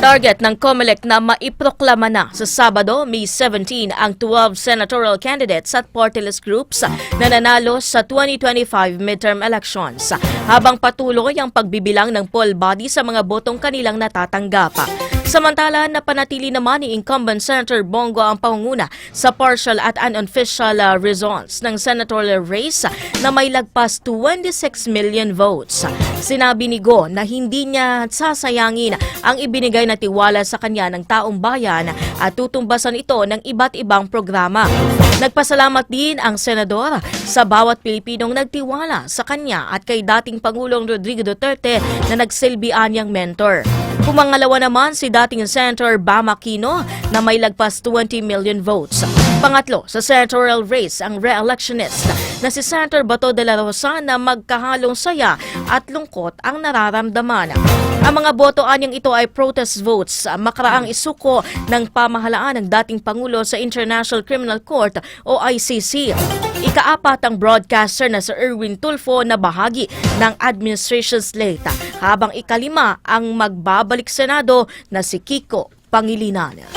Target ng COMELEC na maiproklama na sa Sabado, May 17 ang 12 senatorial candidates at party list groups na nanalo sa 2025 midterm elections, habang patuloy ang pagbibilang ng poll body sa mga botong kanilang natatanggap. Samantala, napanatili naman ni incumbent Senator Bongo ang pangunguna sa partial at unofficial results ng senatorial race na may lagpas 26 million votes. Sinabi ni Go na hindi niya sasayangin ang ibinigay na tiwala sa kanya ng taong bayan at tutumbasan ito ng iba't ibang programa. Nagpasalamat din ang senador sa bawat Pilipinong nagtiwala sa kanya at kay dating Pangulong Rodrigo Duterte na nagsilbian niyang mentor. Pumangalawa naman si dating Senator Bam Aquino na may lagpas 20 million votes. Pangatlo sa senatorial race ang re-electionist na si Senator Bato de la Rosa na magkahalong saya at lungkot ang nararamdaman. Ang mga boto anyang ito ay protest votes makaraang isuko ng pamahalaan ng dating Pangulo sa International Criminal Court o ICC. Ikaapat ang broadcaster na si Erwin Tulfo na bahagi ng administration slate, habang ikalima ang magbabalik Senado na si Kiko Pangilinan.